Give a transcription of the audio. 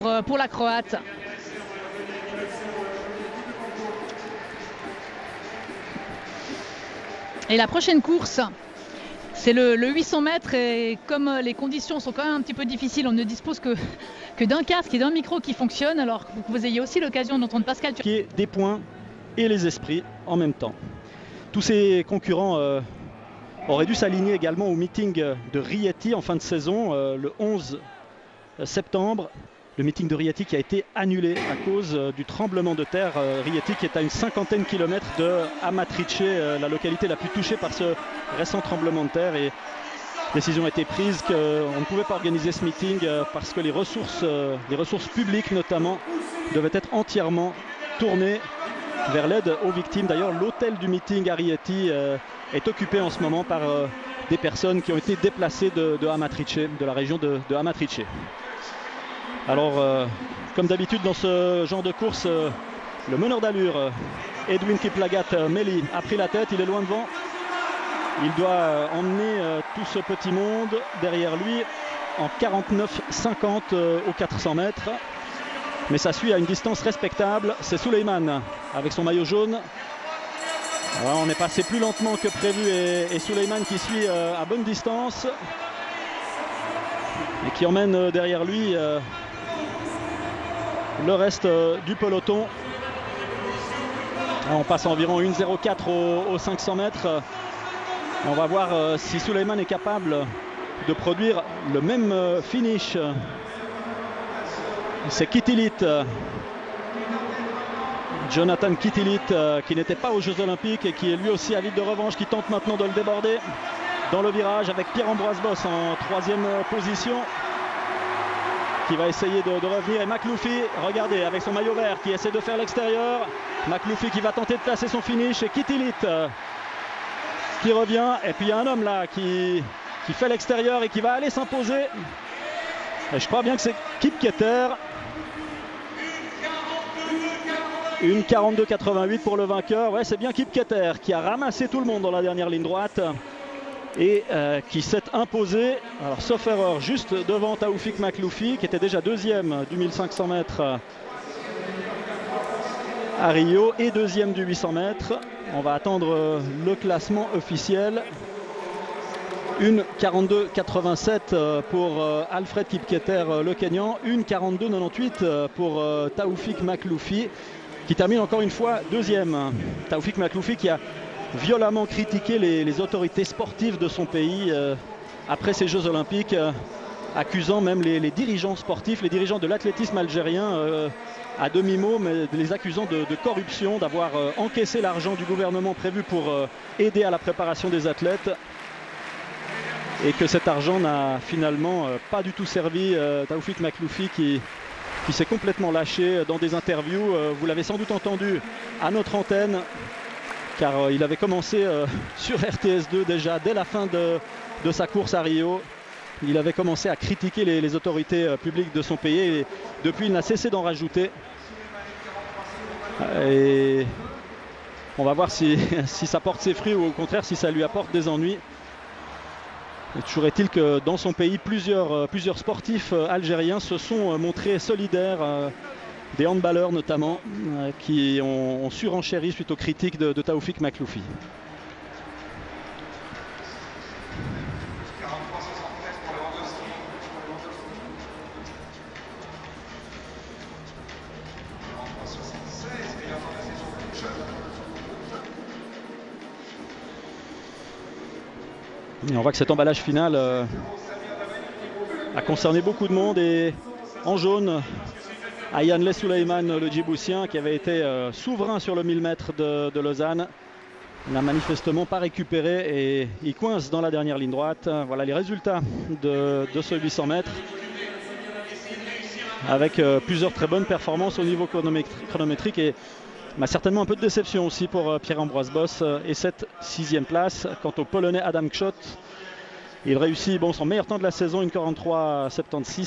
pour la Croate. Et la prochaine course, c'est le 800 mètres et comme les conditions sont quand même un petit peu difficiles, on ne dispose que d'un casque et d'un micro qui fonctionne, alors que vous ayez aussi l'occasion d'entendre Pascal. Qui est des points et les esprits en même temps. Tous ces concurrents auraient dû s'aligner également au meeting de Rieti en fin de saison, le 11 septembre. Le meeting de Rieti qui a été annulé à cause du tremblement de terre. Rieti qui est à une 50aine de kilomètres de Amatrice, la localité la plus touchée par ce récent tremblement de terre. Et décision a été prise qu'on ne pouvait pas organiser ce meeting parce que les ressources publiques notamment devaient être entièrement tournées vers l'aide aux victimes. D'ailleurs, l'hôtel du meeting à Rieti est occupé en ce moment par des personnes qui ont été déplacées de Amatrice, de la région de Amatrice. Alors, comme d'habitude dans ce genre de course, le meneur d'allure, Edwin Kiplagat Meli, a pris la tête, il est loin devant. Il doit emmener tout ce petit monde derrière lui en 49,50 aux 400 mètres. Mais ça suit à une distance respectable. C'est Suleiman avec son maillot jaune. Alors, on est passé plus lentement que prévu et Suleiman qui suit à bonne distance. Et qui emmène derrière lui le reste du peloton. On passe à environ 1,04 aux 500 mètres. On va voir si Suleiman est capable de produire le même finish. C'est Kitilit, Jonathan Kitilit, qui n'était pas aux Jeux Olympiques et qui est lui aussi avide de revanche, qui tente maintenant de le déborder dans le virage avec Pierre-Ambroise Boss en 3e position, qui va essayer de revenir. Et Makloufi, regardez, avec son maillot vert, qui essaie de faire l'extérieur. Makloufi qui va tenter de placer son finish et Kitilit qui revient. Et puis il y a un homme là qui fait l'extérieur et qui va aller s'imposer. Et je crois bien que c'est Kipketer. Une 42,88 pour le vainqueur. Ouais, c'est bien Kipketer qui a ramassé tout le monde dans la dernière ligne droite et qui s'est imposé, alors sauf erreur, juste devant Taoufik Makloufi qui était déjà deuxième du 1500 mètres à Rio et deuxième du 800 mètres. On va attendre le classement officiel. Une 42,87 pour Alfred Kipketer, le Kenyan. Une 42,98 pour Taoufik Makloufi, qui termine encore une fois deuxième. Taoufik Makloufi qui a violemment critiqué les autorités sportives de son pays après ces Jeux Olympiques, accusant même les dirigeants sportifs, les dirigeants de l'athlétisme algérien à demi-mot, mais les accusant de corruption, d'avoir encaissé l'argent du gouvernement prévu pour aider à la préparation des athlètes. Et que cet argent n'a finalement pas du tout servi. Taoufik Makloufi qui s'est complètement lâché dans des interviews. Vous l'avez sans doute entendu à notre antenne, car il avait commencé sur RTS2 déjà dès la fin de sa course à Rio. Il avait commencé à critiquer les autorités publiques de son pays et depuis il n'a cessé d'en rajouter. Et on va voir si ça porte ses fruits ou au contraire si ça lui apporte des ennuis. Et toujours est-il que dans son pays, plusieurs sportifs algériens se sont montrés solidaires, des handballeurs notamment, qui ont surenchéri suite aux critiques de Taoufik Makloufi. Et on voit que cet emballage final a concerné beaucoup de monde. Et en jaune, Ayanle Suleiman, le Djiboutien, qui avait été souverain sur le 1000 mètres de Lausanne, n'a manifestement pas récupéré et il coince dans la dernière ligne droite. Voilà les résultats de ce 800 mètres, avec plusieurs très bonnes performances au niveau chronométrique et certainement un peu de déception aussi pour Pierre-Ambroise Boss et cette 6e place. Quant au Polonais Adam Kschott, il réussit son meilleur temps de la saison, une 43,76.